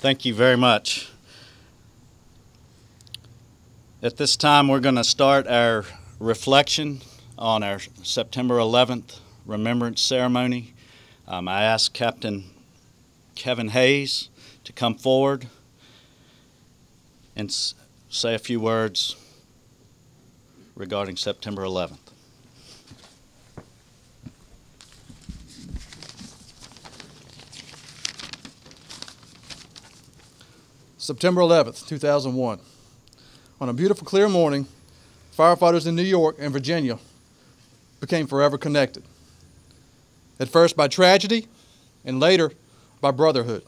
Thank you very much. At this time, we're going to start our reflection on our September 11th Remembrance Ceremony. I ask Captain Kevin Hayes to come forward and say a few words regarding September 11th. September 11th, 2001. On a beautiful, clear morning, firefighters in New York and Virginia became forever connected. At first by tragedy, and later by brotherhood.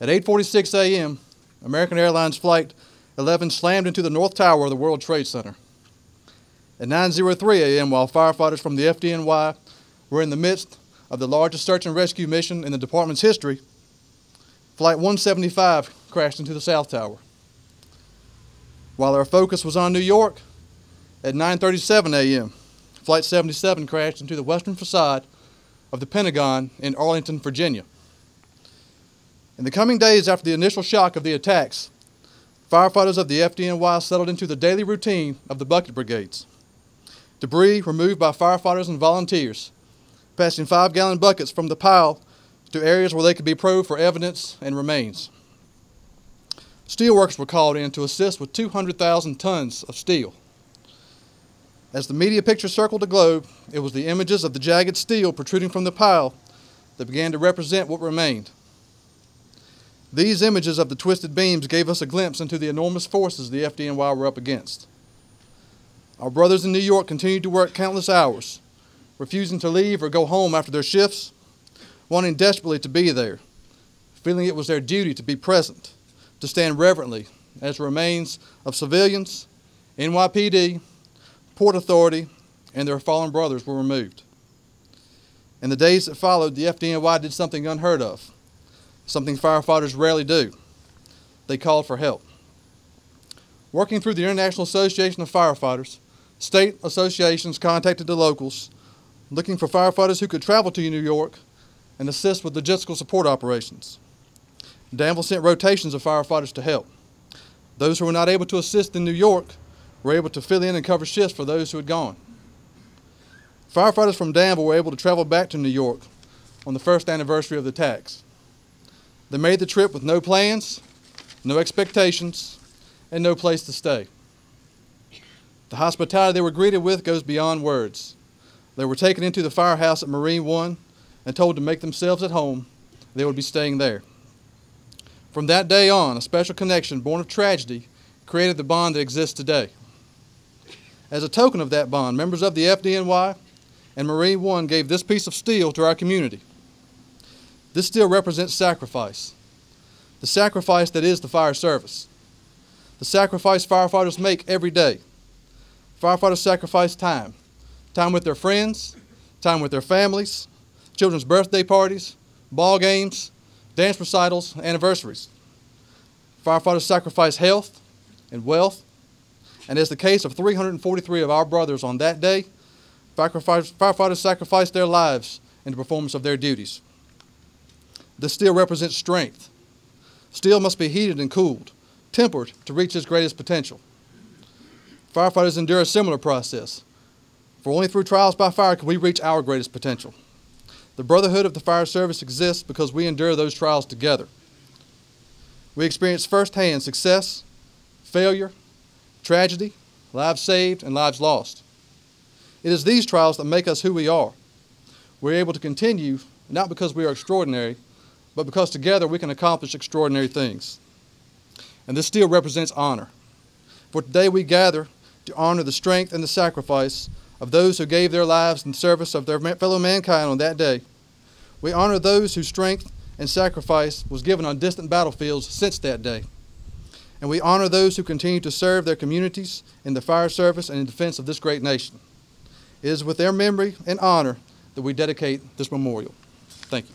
At 8:46 a.m., American Airlines Flight 11 slammed into the North Tower of the World Trade Center. At 9:03 a.m., while firefighters from the FDNY were in the midst of the largest search and rescue mission in the department's history, Flight 175 crashed into the South Tower. While our focus was on New York, at 9:37 a.m., Flight 77 crashed into the western facade of the Pentagon in Arlington, Virginia. In the coming days after the initial shock of the attacks, firefighters of the FDNY settled into the daily routine of the bucket brigades. Debris removed by firefighters and volunteers, passing 5-gallon buckets from the pile to areas where they could be probed for evidence and remains. Steelworkers were called in to assist with 200,000 tons of steel. As the media picture circled the globe, it was the images of the jagged steel protruding from the pile that began to represent what remained. These images of the twisted beams gave us a glimpse into the enormous forces the FDNY were up against. Our brothers in New York continued to work countless hours, refusing to leave or go home after their shifts, wanting desperately to be there, feeling it was their duty to be present, to stand reverently as remains of civilians, NYPD, Port Authority, and their fallen brothers were removed. In the days that followed, the FDNY did something unheard of, something firefighters rarely do. They called for help. Working through the International Association of Firefighters, state associations contacted the locals, looking for firefighters who could travel to New York and assist with logistical support operations. Danville sent rotations of firefighters to help. Those who were not able to assist in New York were able to fill in and cover shifts for those who had gone. Firefighters from Danville were able to travel back to New York on the first anniversary of the attacks. They made the trip with no plans, no expectations, and no place to stay. The hospitality they were greeted with goes beyond words. They were taken into the firehouse at Marine 1 and told to make themselves at home. They would be staying there. From that day on, a special connection born of tragedy created the bond that exists today. As a token of that bond, members of the FDNY and Marine 1 gave this piece of steel to our community. This steel represents sacrifice, the sacrifice that is the fire service, the sacrifice firefighters make every day. Firefighters sacrifice time, time with their friends, time with their families, children's birthday parties, ball games, dance recitals, anniversaries. Firefighters sacrifice health and wealth, and as the case of 343 of our brothers on that day, firefighters sacrificed their lives in the performance of their duties. This steel represents strength. Steel must be heated and cooled, tempered to reach its greatest potential. Firefighters endure a similar process, for only through trials by fire can we reach our greatest potential. The brotherhood of the fire service exists because we endure those trials together. We experience firsthand success, failure, tragedy, lives saved, and lives lost. It is these trials that make us who we are. We're able to continue not because we are extraordinary, but because together we can accomplish extraordinary things. And this steel represents honor. For today we gather to honor the strength and the sacrifice of those who gave their lives in service of their fellow mankind on that day. We honor those whose strength and sacrifice was given on distant battlefields since that day. And we honor those who continue to serve their communities in the fire service and in defense of this great nation. It is with their memory and honor that we dedicate this memorial. Thank you.